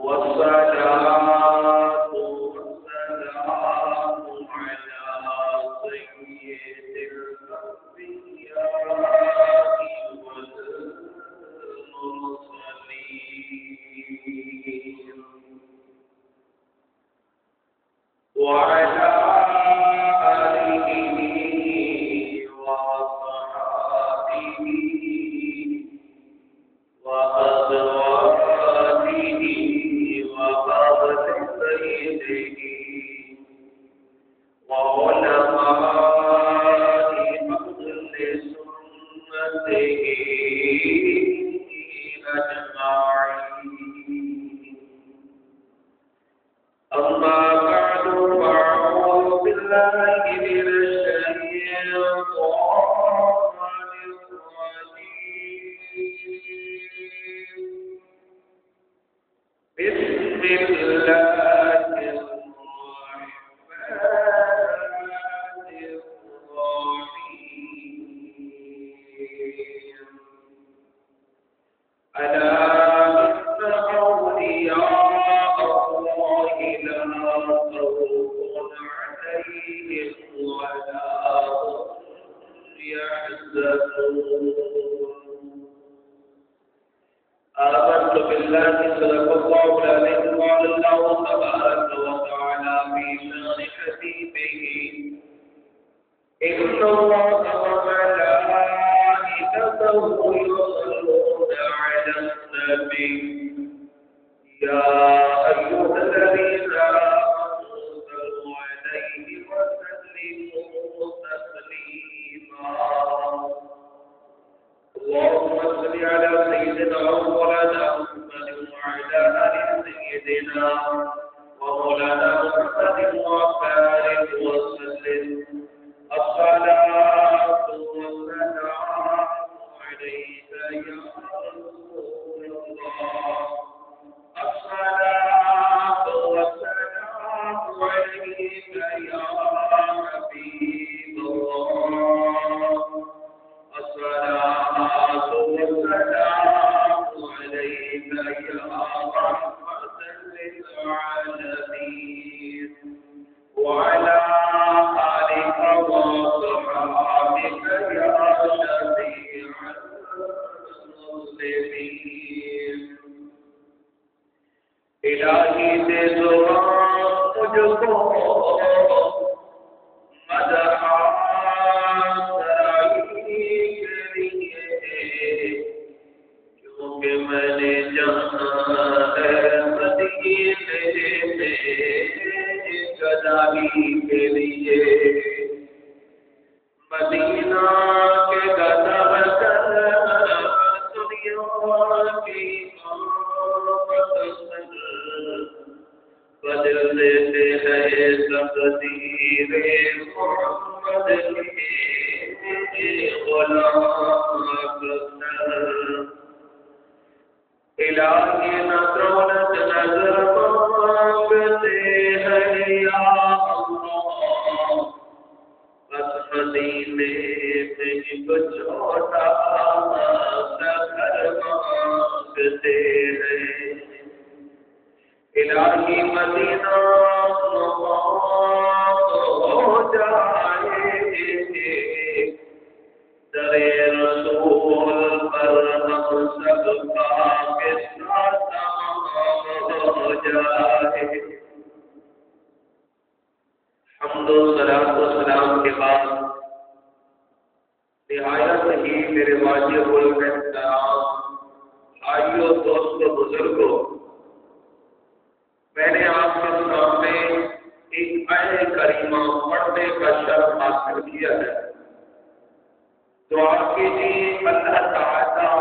والصلاة والسلام على سيد الأنبياء والمرسلين وعلى آله وصحبه وأزواجه وأهل بيته وعلماء أهل سنته أجمعين. أما بعد فأعوذ بالله من الشيطان الرجيم. بسم الله الرحمن الرحيم. ألا إن أولياء الله لا خوف عليهم ولا هم يحزنون. آمنت بالله صدق الله العظيم. قال الله تبارك وتعالى في شان حبيبه إن الله وملائكته يصلون على النبي يا أيها الذين آمنوا صلوا عليه وسلموا تسليما. اللهم صل على سيدنا ومولانا محمد وعلى آل سيدنا ومولانا محمد وبارك وسلم. الصلاة والسلام عليك يا رسول الله. الصلاة والسلام عليك يا حبيب الله. الصلاة والسلام عليك يا رحمة للعالمين وعلى آلك وصحابك يا شفيع المسلمين. الہی دے زبان مجھ کو مدح کیونکہ میں نے جانا ہے مدینے میں گدائی کے لیے. مدینہ کے گدا کر دنیا کی بدل دیتے ہیں تقدیر محمد کے غلام اکثر. الہی نہ دولت نظر مانگتے ہیں یا اللہ، بس مدینے میں ایک چھوٹا سا گھر مانگتے ہیں. الہی مدینہ مقام ہو جائے، در رسول پر ہم سب کا سلام ہو جائے. حمد و صلاۃ و سلام کے بعد نہایت ہی میرے واجب الاحترام بھائیوں، دوستوں، بزرگوں، میں نے آپ کے سامنے ایک آیت کریمہ پڑھنے کا شرف حاصل کیا ہے. دعا کیجیے اللہ تعالیٰ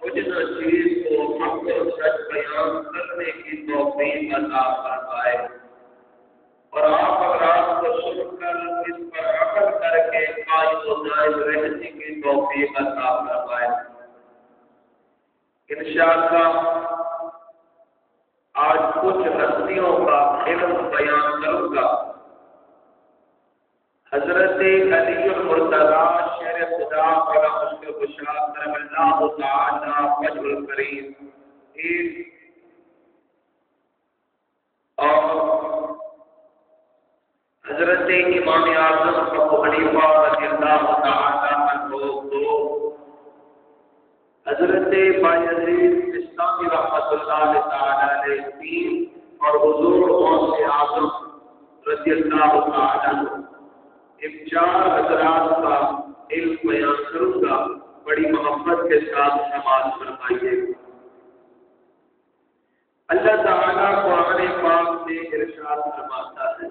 مجھ نصیب کو حق و سچ بیان کرنے کی توفیق عطا فرمائے، اور آپ حضرات کو سن کر اس پر عمل کر کے قائم و دائم رہنے کی توفیق عطا فرمائے. انشاءاللہ آج کچھ ہستیوں کا علم بیان کروں گا. حضرت علی المرتضی شیر خدا والا اس کے بشار کرم اللہ تعالی وجہ الکریم ایک حضرت امام اعظم ابو حنیفہ رضی اللہ تعالی عنہ کو حضرت بایزید بستامی رحمۃ اللہ تعالی علیہ پیر اور حضور غوث اعظم رضی اللہ تعالی عنہ ان چار حضرات کا علم بیان کروں گا، بڑی محبت کے ساتھ سماعت فرمائیے۔ اللہ تعالیٰ قرآن پاک میں ارشاد فرماتا ہے،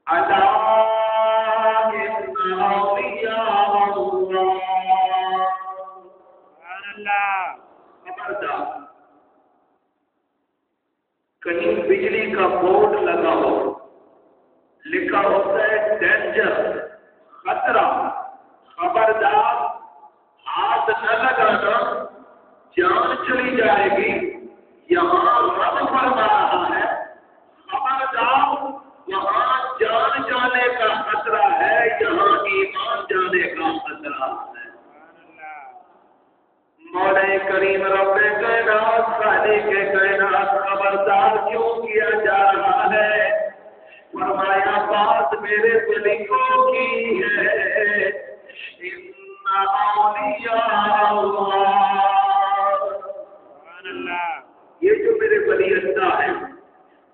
الا ان اولیاء اللہ، خبردار کہیں بجلی کا بورڈ لگا ہو، لکھا ہوتا ہے ڈینجر، خطرہ، خبردار، ہاتھ نہ لگانا، جان چلی جائے گی، یہاں رب فرما رہا ہے خبردار، وہاں جان جانے کا خطرہ ہے، یہاں ایمان جانے کا خطرہ ہے۔ مولا کریم رب کائنات خالق کائنات خبردار کیوں کیا جا رہا ہے؟ فرمایا بات میرے ولیوں کی ہے، ان اولیاء اللہ، یہ جو میرے ولی اللہ ہے،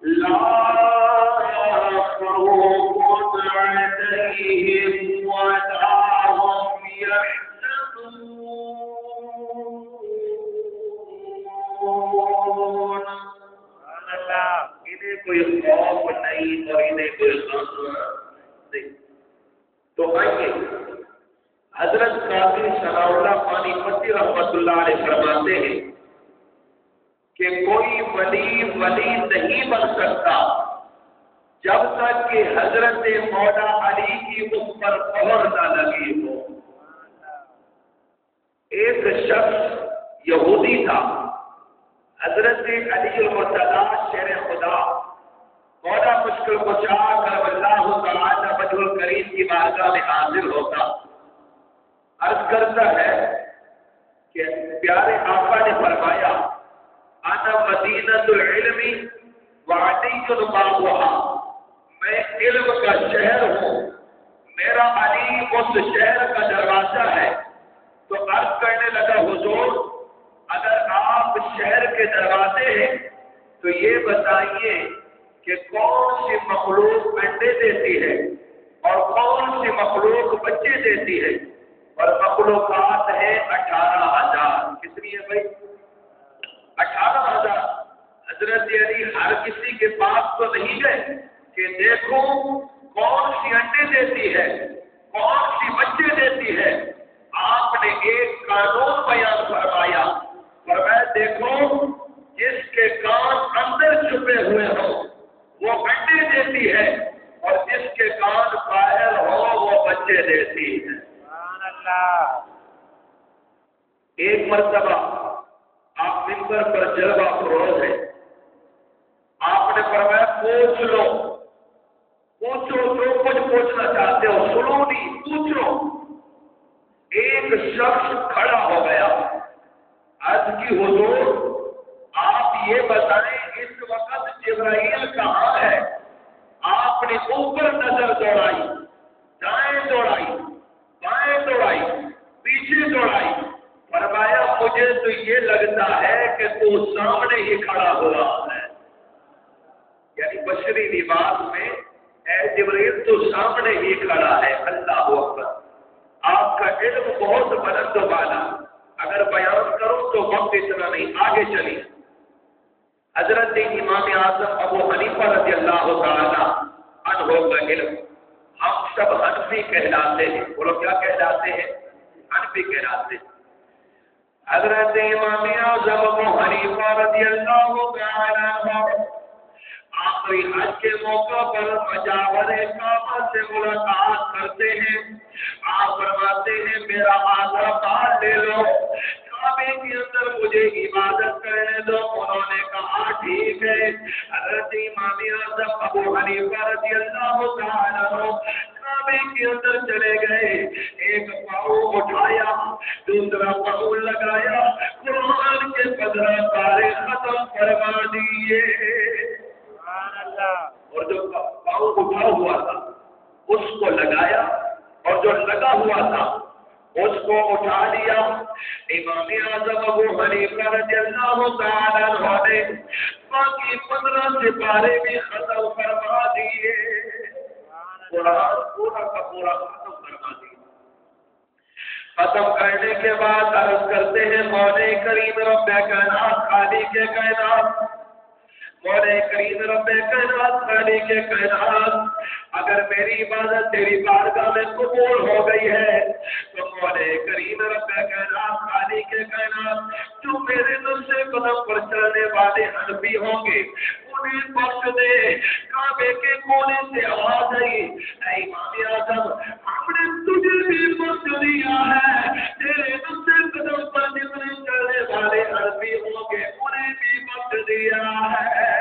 لا خوف علیہم ولا هم يحزنون، انہیں کوئی خوف نہیں اور انہیں کوئی غم نہیں۔ تو آئیے حضرت قاضی ثناء اللہ پانی پتی رحمۃ اللہ علیہ فرماتے ہیں کہ کوئی ولی نہیں بن سکتا جب تک کہ حضرت مولا علی کی اس پر مہر نہ لگی ہو۔ ایک شخص یہودی تھا، حضرت علی المرتضی شیر خدا مولا مشکل کشا کرم اللہ تعالی وجہ الکریم کی بارگاہ میں حاضر ہوتا، عرض کرتا ہے کہ پیارے آقا نے فرمایا، انا مدینۃ العلم وعلی بابھا، میں علم کا شہر ہوں، میرا علی اس شہر کا دروازہ ہے۔ تو عرض کرنے لگا، حضور اگر آپ شہر کے دروازے ہیں تو یہ بتائیے کہ کون سی مخلوق انڈے دیتی ہے اور کون سی مخلوق بچے دیتی ہے؟ اور مخلوقات ہیں 18,000۔ کتنی ہے بھائی؟ 18,000۔ حضرت علی ہر کسی کے پاس تو نہیں گئے کہ دیکھو کون سی انڈے دیتی ہے، کون سی بچے دیتی ہے۔ آپ نے ایک قانون بیان فرمایا، فرمایا دیکھو جس کے کان اندر چھپے ہوئے ہو وہ انڈے دیتی ہے اور جس کے کان باہر ہو وہ بچے دیتی ہے۔ سبحان اللہ۔ ایک مرتبہ آپ منبر پر جلوہ فروز ہے، آپ نے فرمایا پوچھ لو، پوچھو جو کچھ پوچھنا چاہتے ہو، سنو نہیں پوچھو۔ ایک شخص کھڑا ہو گیا، عرض کی حضور آپ یہ بتائیں اس وقت جبرائیل کہاں ہے؟ آپ نے اوپر نظر دوڑائی، دائیں دوڑائی، بائیں دوڑائی، پیچھے دوڑائی، فرمایا مجھے تو یہ لگتا ہے کہ تو سامنے ہی کھڑا ہوا ہے۔ یعنی بشری لباس میں اے جبرائیل تو سامنے ہی کھڑا ہے۔ اللہ اکبر۔ آپ کا علم بہت بلند و بالا، اگر بیان کروں تو وقت اتنا نہیں، آگے چلیے۔ حضرت امام اعظم ابو حنیفہ رضی اللہ تعالی عنہ کا علم، ہم سب حنفی کہلاتے ہیں، وہ لوگ کیا کہلاتے ہیں؟ حنفی کہلاتے ہیں۔ حضرت امام اعظم ابو حنیفہ رضی اللہ تعالی عنہ آخری حج کے موقع پر مجاور کعبہ سے ملاقات کرتے ہیں، آپ فرماتے ہیں میرا آدھا بال لے لو، کعبے کے اندر مجھے عبادت کرنے دو۔ انہوں نے کہا ٹھیک ہے۔ حضرت امام اعظم ابو حنیفہ رضی اللہ تعالی عنہ کعبے کے اندر چلے گئے، ایک پاؤں اٹھایا، دوسرا پاؤں لگایا، قرآن کے 15 پارے ختم فرما دیے۔ اور جو پاؤں اٹھا ہوا تھا اس کو لگایا اور جو لگا ہوا تھا اس کو اٹھا لیا۔ امام اعظم ابو حنیفہ رضی اللہ تعالیٰ عنہ نے باقی 15 سپارے بھی ختم فرما دیے، قرآن پورا کا پورا ختم فرما دیا۔ ختم کرنے کے بعد عرض کرتے ہیں مولا کریم رب کائنات خالق کائنات، مولا کریم رب کائنات خالق کائنات، اگر میری عبادت تیری بارگاہ میں قبول ہو گئی ہے تو مولا کریم رب کائنات خالق کائنات جو میرے نقشے قدم پر چلنے والے حنفی ہوں گے انہیں بخش دے۔ کعبے کے کونے سے آواز آئی، اے امام اعظم ہم نے تجھے بھی بخش دیا ہے، تیرے نقشے قدم پر جتنے چلنے والے حنفی ہوں گے انہیں بھی بخش دیا ہے۔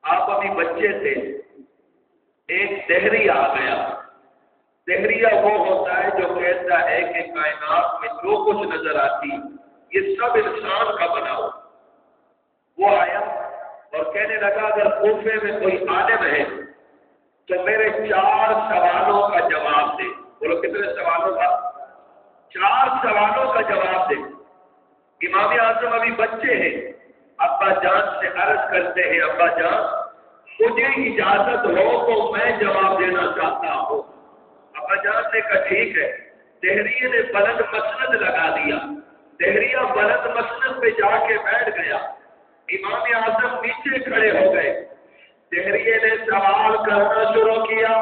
آپ ابھی بچے تھے، ایک دہری آ گیا۔ دہریہ وہ ہوتا ہے جو کہتا ہے کہ کائنات میں جو کچھ نظر آتی یہ سب انسان کا بنا ہو۔ وہ آیا اور کہنے لگا اگر کوفے میں کوئی عالم ہے تو میرے 4 سوالوں کا جواب دے۔ بولو کتنے سوالوں کا؟ 4 سوالوں کا جواب دے۔ امام اعظم ابھی بچے ہیں، ابا جان سے عرض کرتے ہیں ابا جان مجھے اجازت ہو تو میں جواب دینا چاہتا ہوں۔ ابا جان نے کہا ٹھیک ہے۔ دہریے نے بلند مسند لگا دیا، دہریہ بلند مسند پہ جا کے بیٹھ گیا۔ امام اعظم نیچے کھڑے ہو گئے، دہریے نے سوال کرنا شروع کیا،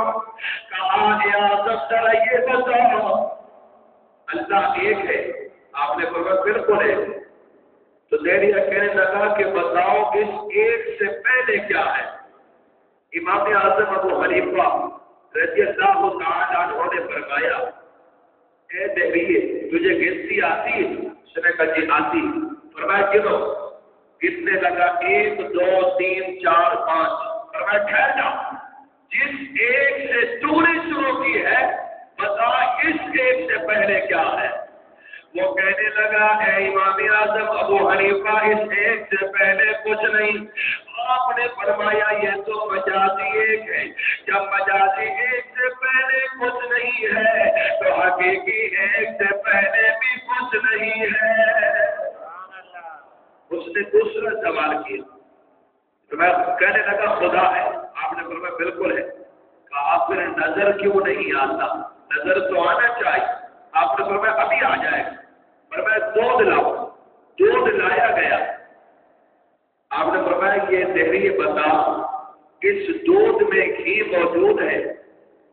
کہا اے اعظم ذرا یہ بتاؤ اللہ ایک ہے؟ آپ نے فرمایا بالکل ہے۔ تو دہریہ کہنے لگا کہ بتاؤ اس ایک سے پہلے کیا ہے؟ امام اعظم ابو حنیفہ رضی اللہ تعالیٰ عنہ نے فرمایا اے دہریے تجھے گنتی آتی ہے؟ اس نے کہا جی آتی۔ فرمایا گنو۔ گننے لگا 1 2 3 4 5۔ فرمایا ٹھہر جا، جس ایک سے تو نے شروع کی ہے بتا اس ایک سے پہلے کیا ہے؟ وہ کہنے لگا اے امام اعظم ابو حنیفہ اس ایک سے پہلے کچھ نہیں۔ آپ نے فرمایا یہ تو مجازی ایک ہے، جب مجازی ایک سے پہلے کچھ نہیں ہے تو حقیقی ایک سے پہلے بھی کچھ نہیں ہے۔ اس نے دوسرا سوال کیا، میں کہنے لگا خدا ہے؟ آپ نے فرمایا بالکل ہے۔ کہا پھر نظر کیوں نہیں آتا؟ نظر تو آنا چاہیے۔ آپ نے فرمایا ابھی آ جائے گا۔ فرمایا دودھ لاؤ۔ دودھ لایا گیا۔ آپ نے فرمایا یہ دہریے بتا اس دودھ میں گھی موجود ہے؟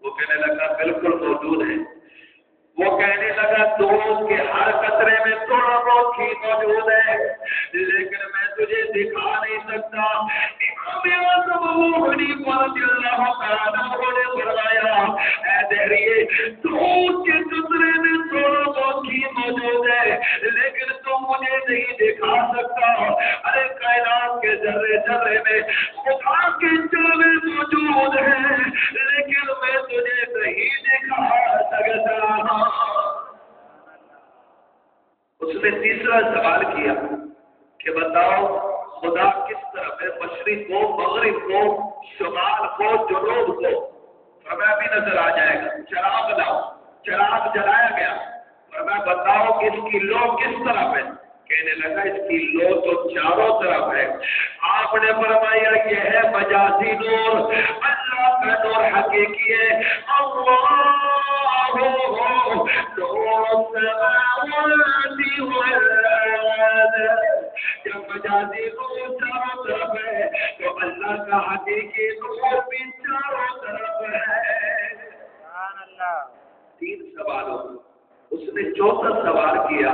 وہ کہنے لگا بالکل موجود ہے۔ وہ کہنے لگا دودھ کے ہر قطرے میں تھوڑا بہت گھی موجود ہے لیکن میں تجھے دکھا نہیں سکتا۔ امام اعظم ابو حنیفہ رضی اللہ تعالیٰ عنہ نے فرمایا اے دہریے دودھ کے قطرے میں تھوڑا بہت گھی موجود ہے لیکن تم مجھے نہیں دکھا سکتا۔ ارے کائنات کے ذرے ذرے میں خدا کے جلوے موجود ہیں لیکن میں تجھے نہیں دکھا سکتا۔ اس نے تیسرا سوال کیا کہ بتاؤ خدا کس طرف ہے؟ مشرق کو، مغرب کو، شمال کو، جنوب کو؟ فرمایا بھی نظر آ جائے گا۔ چراغ لاؤ۔ چراغ جلایا گیا۔ فرمایا بتاؤ اس کی لو کس طرف ہے؟ کہنے لگا اس کی لو تو چاروں طرف ہے۔ آپ نے فرمایا یہ ہے مجازی نور، اللہ کا نور حقیقی ہے۔ اللہ جب مجازی نور چاروں طرف ہے تو اللہ کا حقیقی نور بھی چاروں طرف ہے۔ 3 سوالوں اس نے چوتھا سوال کیا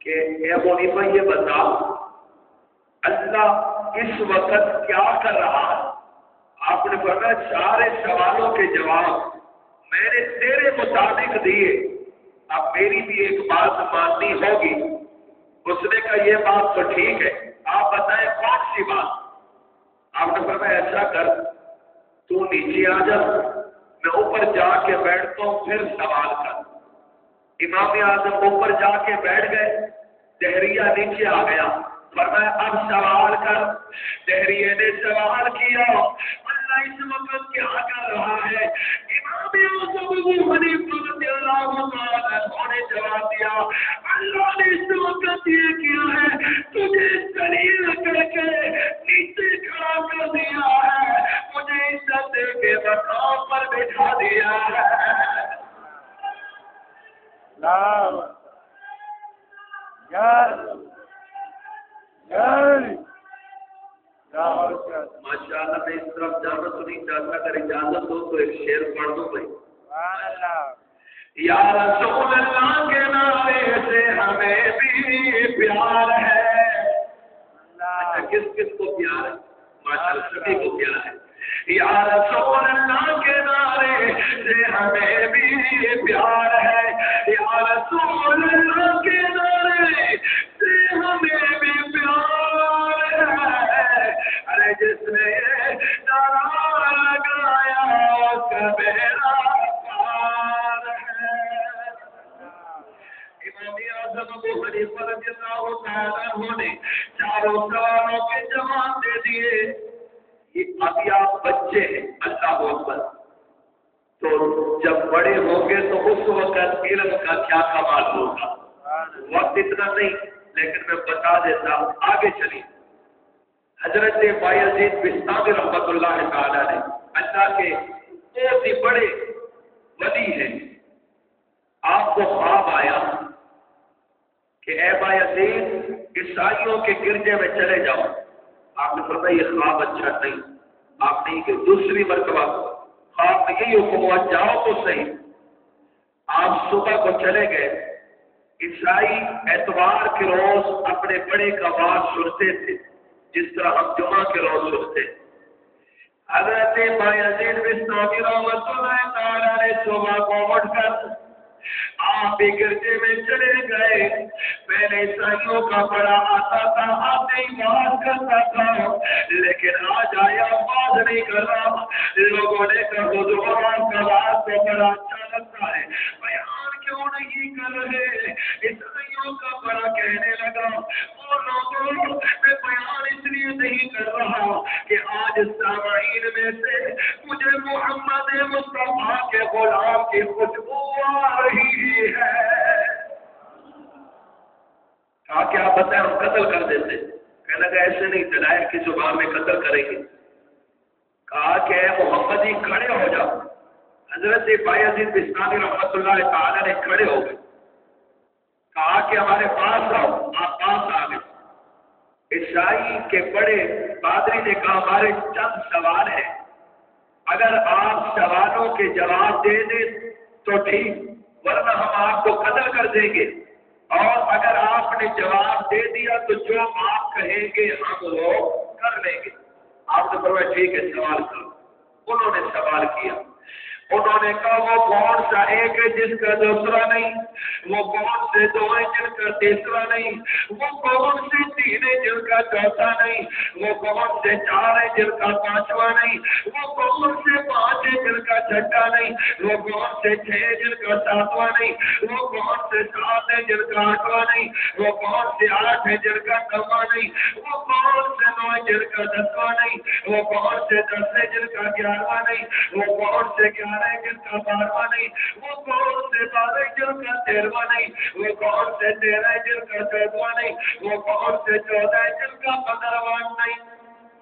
کہ اے ابو حنیفہ یہ بتاؤ اللہ اس وقت کیا کر رہا ہے؟ آپ نے فرمایا سارے سوالوں کے جواب میں نے تیرے مطابق دیے، اب میری بھی ایک بات ماننی ہوگی۔ اس نے کہا یہ بات تو ٹھیک ہے، آپ بتائیں کون سی بات؟ آپ نے فرمایا ایسا کر تو نیچے آ جا، میں اوپر جا کے بیٹھتا ہوں پھر سوال کر۔ امام اعظم اوپر جا کے بیٹھ گئے، دہریہ نیچے آ گیا۔ فرمایا اب سوال کر. دہریے نے سوال کیا اللہ اس وقت کیا کر رہا ہے؟ امام اعظم ابو حنیفہ رضی اللہ تعالیٰ عنہ نے جواب دیا اللہ نے اس وقت یہ کیا ہے تجھے ذلیل کر کے نیچے کھڑا کر دیا ہے، مجھے عزت دے کے مقام پر بٹھا دیا ہے. ماشاء اللہ میں اس طرف جانا تو نہیں چاہتا، اگر اجازت ہو تو ایک شعر پڑھ دوں بھائی. یا رسول اللہ کے نعرے سے ہمیں بھی پیار ہے. اچھا کس کس کو پیار ہے؟ ماشاء اللہ سبھی کو پیار ہے. یا رسول اللہ کے نعرے سے ہمیں بھی پیار ہے، یا رسول اللہ کے نعرے سے ہمیں بھی پیار ہے. ارے جس نے نعرہ لگایا اس کا میرا پیار ہے. امام اعظم ابو حنیفہ رضی اللہ تعالیٰ عنہ نے چاروں سوالوں کے جواب دے دیے. ابھی آپ بچے ہیں، اللہ اکبر، تو جب بڑے ہوں گے تو اس وقت علم کا کیا کمال ہوگا. وقت اتنا نہیں لیکن میں بتا دیتا ہوں. آگے چلیے. حضرت بایزید بستامی رحمۃ اللہ تعالی نے اللہ کے بہت ہی بڑے ولی ہیں. آپ کو خواب آیا کہ اے بایزید عیسائیوں کے گرجے میں چلے جاؤ. آپ نے فرمایا یہ خواب اچھا نہیں. آپ نے کہ دوسری مرتبہ خواب میں یہی حکم ہوا جاؤ تو صحیح. آپ صبح کو چلے گئے. عیسائی اتوار کے روز اپنے بڑے کا واز سنتے تھے جس طرح ہم جمعہ کے روز سنتے. حضرت بایزید بستامی رحمۃ اللہ تعالیٰ نے صبح کو اٹھ کر آپ بھی گرجے میں چلے گئے. پہلے عیسائیوں کا بڑا آتا تھا، آتے ہی بات کرتا تھا، لیکن آج آیا بات نہیں کر رہا. لوگوں نے کہا حضور آپ کا بات تو بڑا اچھا لگتا ہے، بیان کیوں نہیں کر رہے؟ عیسائیوں کا بڑا کہنے لگا وہ لوگوں میں بیان اس لیے نہیں کر رہا کہ آج سامعین میں سے مجھے محمد مصطفیٰ کے غلام کی خوشبو آ رہی ہے. کہا کہ آپ بتائیں ہم قتل کر دیتے. کہنے لگا ایسے نہیں، دلائل کی زبان میں قتل کریں گے. کہا کہ اے محمد ہی کھڑے ہو جاؤ. حضرت بایزید بستامی رحمۃ اللہ تعالی نے کھڑے ہو گئے. کہا کہ ہمارے پاس آؤ. آپ پاس آ گئے. عیسائی کے بڑے پادری نے کہا ہمارے چند سوال ہیں، اگر آپ سوالوں کے جواب دے دیں تو ٹھیک، ورنہ ہم آپ کو قتل کر دیں گے. اور اگر آپ نے جواب دے دیا تو جو آپ کہیں گے ہم وہ کر لیں گے. آپ نے فرمایا ٹھیک ہے سوال کرو. انہوں نے سوال کیا. انہوں نے کہا وہ کون سا ایک ہے جس کا دوسرا نہیں، وہ کون سے دو ہیں جن کا تیسرا نہیں، وہ کون سے تین ہے جن کا چوتھا نہیں، وہ کون سے چار ہے جن کا پانچواں نہیں، وہ کون سے پانچ ہے جن کا چھٹا نہیں، وہ کون سے چھ ہے جن کا ساتواں نہیں، وہ کون سے سات ہے جن کا آٹھواں نہیں، وہ کون سے آٹھ ہے جن کا نواں نہیں، وہ کون سے نو ہے جن کا دسواں نہیں، وہ کون سے دس ہے جن کا گیارہواں نہیں، وہ کون سے گیارہ جن کا بارہواں نہیں، وہ کون سے بارہ جن کا تیرہواں نہیں، وہ کون سے تیرہ جن کا چودہواں نہیں، وہ کون سے چودہ جن کا 15واں نہیں.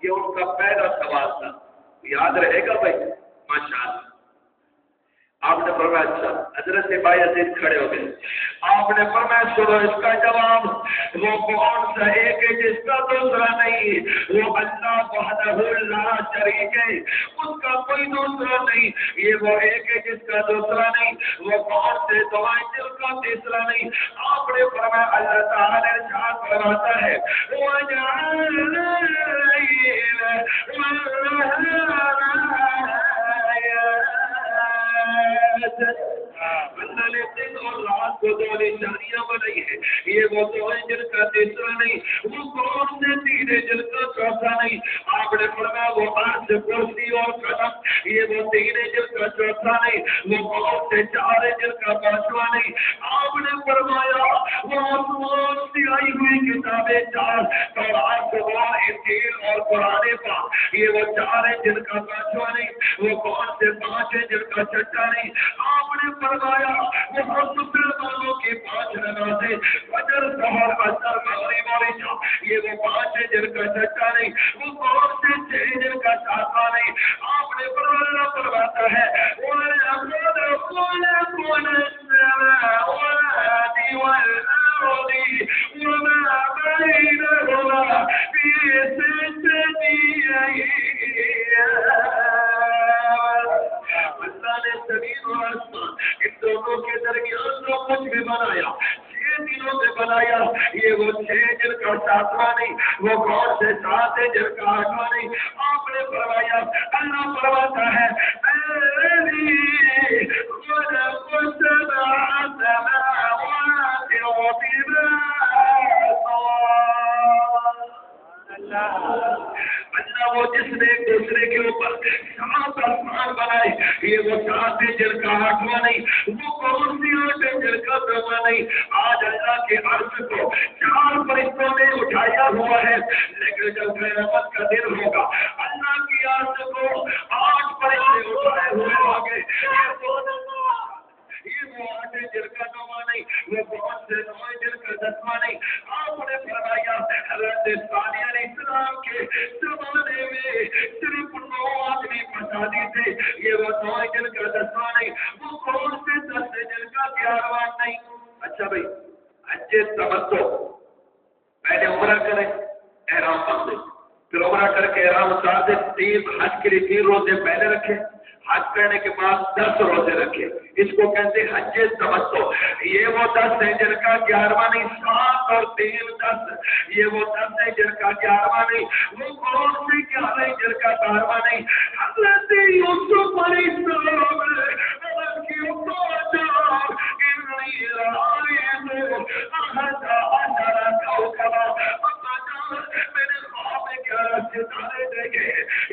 یہ ان کا پہلا سوال تھا. یاد رہے گا بھائی ماشاء اللہ. آپ نے فرمایا اچھا. حضرت بایزید کھڑے ہو گئے. آپ نے فرمایا سنو اس کا جواب. وہ کون سا ایک ہے جس کا دوسرا نہیں، وہ اللہ وحدہ لا شریک ہے، اس کا کوئی دوسرا نہیں. یہ وہ ایک ہے جس کا دوسرا نہیں، وہ کون سے دو ہیں جس کا تیسرا نہیں. آپ نے فرمایا اللہ تعالی ارشاد فرماتا ہے اللہ نے دن اور رات وہ دو نشانیاں بنائی ہے، یہ وہ دو ہیں جن کا تیسرا نہیں، وہ کون سے تین ہیں جن کا چوتھا نہیں، آپ نے فرمایا وہ عرش کرسی اور قلم، یہ وہ تین ہیں جن کا چوتھا نہیں، وہ کون سے چار ہیں جن کا پانچواں نہیں، آپ نے فرمایا وہ آسمان سے آئی ہوئی کتابیں چار، تورات زبور انجیل اور قرآن پاک، یہ وہ چار ہیں جن کا پانچواں نہیں، وہ کون سے پانچ ہیں جن کا چھٹا نہیں، آپ نے فرمایا وہ مسلمانوں کی پانچ نمازیں فجر سحر عصر مغرب اور عشاء، یہ وہ پانچ ہیں جن کا چھٹا نہیں، وہ کون سے چھ جن کا ساتواں نہیں، آپ نے فرماتا ہے اللہ نے زمین اور آسمان ان دونوں کے درمیان جو کچھ بھی بنایا 6 دنوں میں بنایا، یہ وہ 6 جن کا ساتواں نہیں، وہ کون سے 7 ہے جن کا 8واں نہیں، آپ نے فرمایا اللہ فرماتا ہے اللہ وہ جس نے ایک دوسرے کے اوپر 7 آسمان بنائے، یہ وہ 7 ہے جن کا 8واں نہیں، وہ کون سی 8 ہے جن کا 9واں نہیں، آج اللہ کے عرش کو 4 فرشتوں نے اٹھایا ہوا ہے، لیکن جب قیامت کا دن ہوگا اللہ کی عرش کو 8 فرشتے اٹھائے ہوئے ہوں گے، یہ وہ 8 ہے جن کا 9واں نہیں، وہ کون سے 9 ہے جن کا 10واں نہیں، آپ نے فرمایا حضرت صالح علیہ السلام کے زمانے میں صرف 9 آدمی فسادی تھے، یہ وہ 9 ہے جن کا 10واں نہیں، وہ کون سے 10 ہے جن کا 11واں نہیں۔ اچھا بھائی حج تمتع، پہلے عمرہ کریں احرام باندھیں، پھر عمرہ کر کے احرام اتار دیں، 3 حج کے لیے 3 روزے پہلے رکھیں، حج کرنے کے بعد 10 روزے رکھے، اس کو کہتے ہیں حج تمتع، یہ وہ 10 ہیں جن کا 11واں نہیں، 7 اور 3 10، یہ وہ 10 ہیں جن کا 11واں نہیں، وہ کون سے 11 ہیں جن کا 12واں نہیں، حضرت یوسف علیہ السلام میرے خواب میں 11 ستارے دیکھے،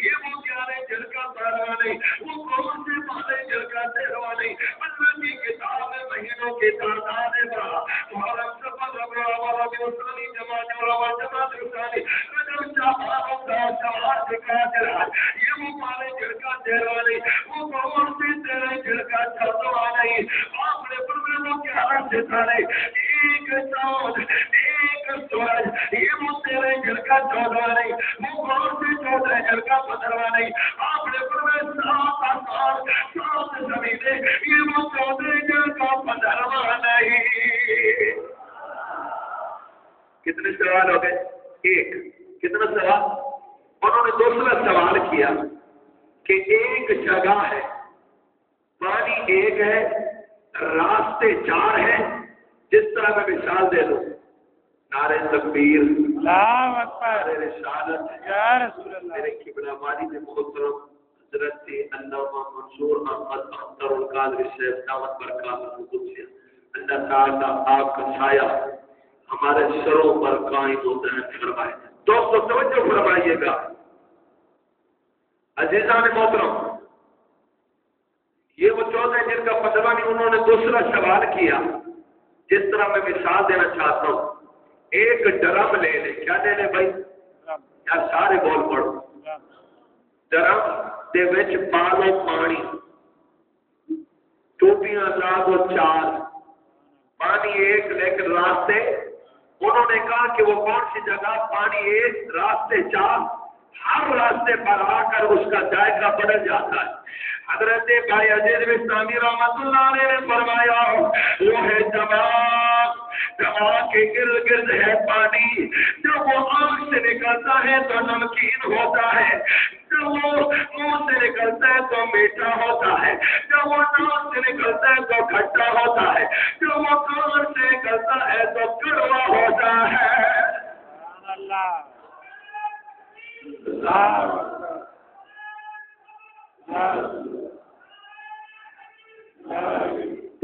یہ وہ 11 جن کا 12واں نہیں، وہ کون سے 12 جن کا 13واں نہیں، اللہ کی کتاب میں مہینوں کی تعداد ہے بڑا، محرم صفر ربیع الاول ربیع الثانی جمادی الاول جمادی الثانی رجب شعبان رمضان شوال ذوالقعدہ یہ وہ 12 جن کا 13واں نہیں، وہ کون سے 13 جن کا 14واں نہیں، آپ نے فرمایا وہ 11 ستارے، ایک چاند، ایک سورج، یہ وہ 13 جن کا 14واں نہیں، وہ کون سے 14 جن کا 15واں نہیں، آپ نے فرمایا 7 آسمان 7 زمینیں، یہ وہ 14 جن کا 15واں نہیں۔ کتنے سوال ہو گئے؟ ایک۔ کتنا سوال؟ انہوں نے دوسرا سوال کیا کہ ایک جگہ ہے، پانی ایک ہے، راستے 4 ہیں، جس طرح میں مثال دے دوں، نعرہ تکبیر، اللہ اکبر، نعرہ رسالت، یا رسول اللہ، میرے قبلہ والد محترم حضرت علامہ منصور احمد اختر القادری صاحب دعوت برکات القدس، اللہ تعالیٰ آپ کا سایہ ہمارے سروں پر قائم ہوتا ہے فرمائے۔ دوستو توجہ فرمائیے گا، عزیزان محترم، یہ وہ 14 جن کا 15واں نہیں، انہوں نے دوسرا سوال کیا، جس طرح میں مثال دینا چاہتا ہوں، ایک ڈرم لے لے، کیا لے لے بھائی؟ یار سارے بول پڑھو، ڈرم دے وچ پالو پانی، ٹوپیاں لا دو 4، پانی ایک، لیکن راستے، انہوں نے کہا کہ وہ کون سی جگہ، پانی ایک، راستے 4، ہر راستے پر آ کر اس کا ذائقہ بدل جاتا ہے۔ حضرت بھائی عزیز بستانی رحمۃ اللہ علیہ نے فرمایا وہ ہے دماغ کے ارد گرد ہے پانی، جب وہ آنکھ سے نکلتا ہے تو نمکین ہوتا ہے، جب وہ منہ سے نکلتا ہے تو میٹھا ہوتا ہے، جب وہ ناک سے نکلتا ہے تو کھٹا ہوتا ہے، جب وہ کان سے نکلتا ہے تو کڑوا ہوتا ہے۔ اللہ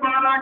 12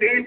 30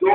2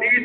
30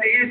30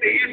30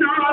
4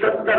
70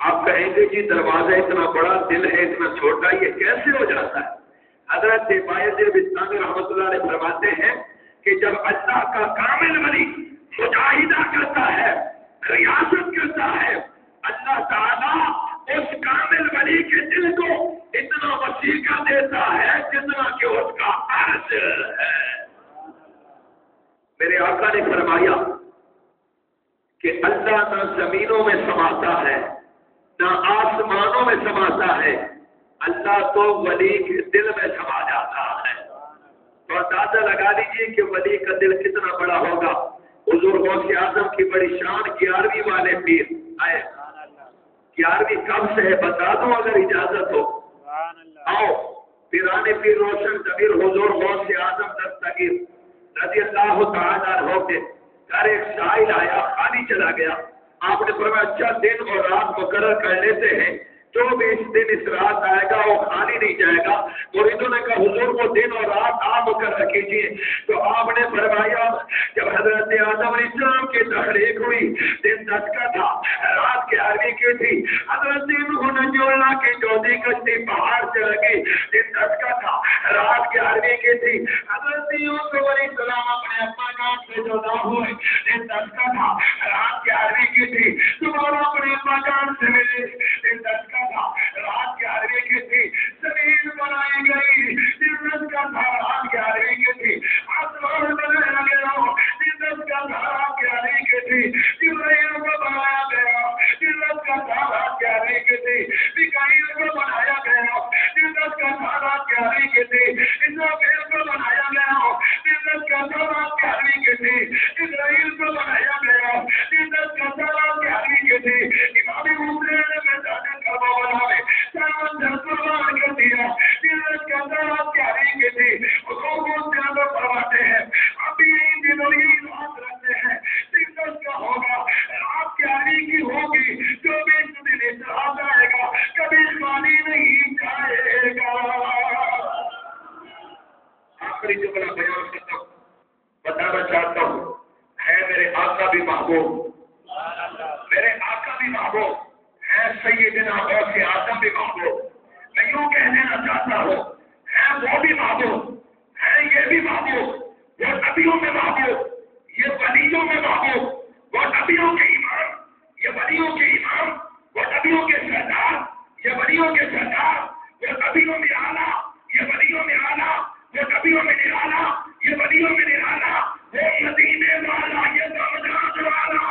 آپ کہیں گے جی دروازہ اتنا بڑا، دل ہے اتنا چھوٹا، یہ کیسے ہو جاتا ہے؟ حضرت باعث بستانی رحمۃ اللہ علیہ فرماتے ہیں کہ جب اللہ کا کامل ولی مجاہدہ کرتا ہے، ریاضت کرتا ہے، اللہ تعالیٰ اس کامل ولی کے دل کو اتنا وسیع کر دیتا ہے جتنا کہ اس کا عرض ہے۔ میرے آقا نے فرمایا کہ اللہ نہ زمینوں میں سماتا ہے نہ آسمانوں میں سماتا ہے، اللہ تو ولی کے دل میں سما جاتا ہے۔ تو اندازہ لگا لیجیے کہ ولی کا دل کتنا بڑا ہوگا۔ حضور غوث اعظم کی بڑی شان 11ویں والے پیر آئے، 11ویں کب سے ہے بتا دوں اگر اجازت ہو؟ آؤ پیرانے پیر روشن ضمیر حضور غوث اعظم دستگیر رضی اللہ تعالیٰ عنہ کے گھر ایک سائل آیا، خالی چلا گیا۔ آپ نے فرمایا اچھا دن اور رات مقرر کر لیتے ہیں، جو بھی اس دن اس رات آئے گا وہ خالی نہیں جائے گا۔ مریدوں نے کہا حضور وہ دن اور رات آپ مقرر کیجیے۔ تو آپ نے فرمایا جب حضرت آدم علیہ السلام کی تخلیق ہوئی دن 10 کا تھا، رات 11ویں کی تھی۔ حضرت اللہ کی چوتھی کشتی پہاڑ سے لگی، دن 10 کا تھا، رات 11ویں کی تھی۔ حضرت یوسف علیہ السلام اپنے ابا جان سے جدا ہوئے، دن 10 کا تھا، رات 11ویں کی تھی۔ دوبارہ اپنے ابا جان سے ملے، دن 10 کا تھا، رات 11ویں کی تھی۔ زمین بنائی گئی، دن 10 کا تھا، رات 11ویں کی تھی۔ آسمان بنایا گیا، دن 10 کا تھا، رات 11ویں کی تھی۔ ابراہیم کو بنایا گیا، دن 10 کا تھا، رات 11ویں کی تھی۔ میکائیل کو بنایا گیا، دن 10 کا تھا، رات 11ویں کی تھی۔ اسرافیل کو بنایا گیا، دن 10 کا تھا، رات 11ویں کی تھی۔ اسرائیل کو بنایا گیا، دن 10 کا تھا، رات 11ویں کی تھی۔ امام حسین نے میدان کربلا میں سامنے قربان کر دیا، دن 10 کا تھا، رات 11ویں کی تھی۔ حضور کو زیادہ فرماتے ہیں ابھی یہی دن اور یہی رات رکھتے ہیں، دن 10 کا ہوگا، رات 11ویں کی ہوگی، جو بھی اس دن اس رات آئے گا کبھی خالی نہیں جائے گا۔ آخری جملہ بیان کرتا ہوں، بتانا چاہتا ہوں، ہے میرے آقا بھی محبوب، میرے آقا بھی محبوب ہے، سیدنا غوث اعظم بھی محبوب۔ میں یوں کہہ دینا چاہتا ہوں، ہے وہ بھی محبوب، ہے یہ بھی محبوب، وہ نبیوں میں محبوب، یہ ولیوں میں محبوب، وہ نبیوں کے امام، یہ ولیوں کے امام، وہ نبیوں کے سردار، یہ ولیوں کے سردار، وہ نبیوں میں آلہ، یہ ولیوں میں آلہ، وہ نبیوں میں نرالا، یہ ولیوں میں نرالا، وہ مدینے والا، یہ بغداد والا،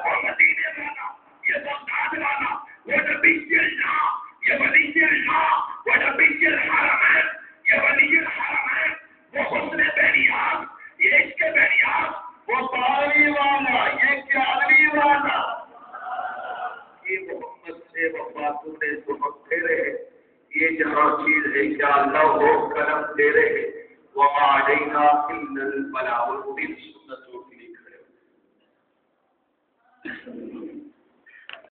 وہ مدینے والا، یہ بغداد والا، وہ نبی اللہ، یہ ولی اللہ، وہ نبی الحرمین، یہ ولی الحرمین، وہ حسن بہنیاز، یہ عشق بہنیاز، وہ 12ویں والا، یہ 11ویں والا۔ یہ محمد سے وفاتوں نے جو ہم تیرے ہیں، یہ جہاں چیز ہے کیا اللہ ہو کرم تیرے ہیں، وما علینا الا البلاغ المبین۔ سنتوں کے لیے کھڑے ہو۔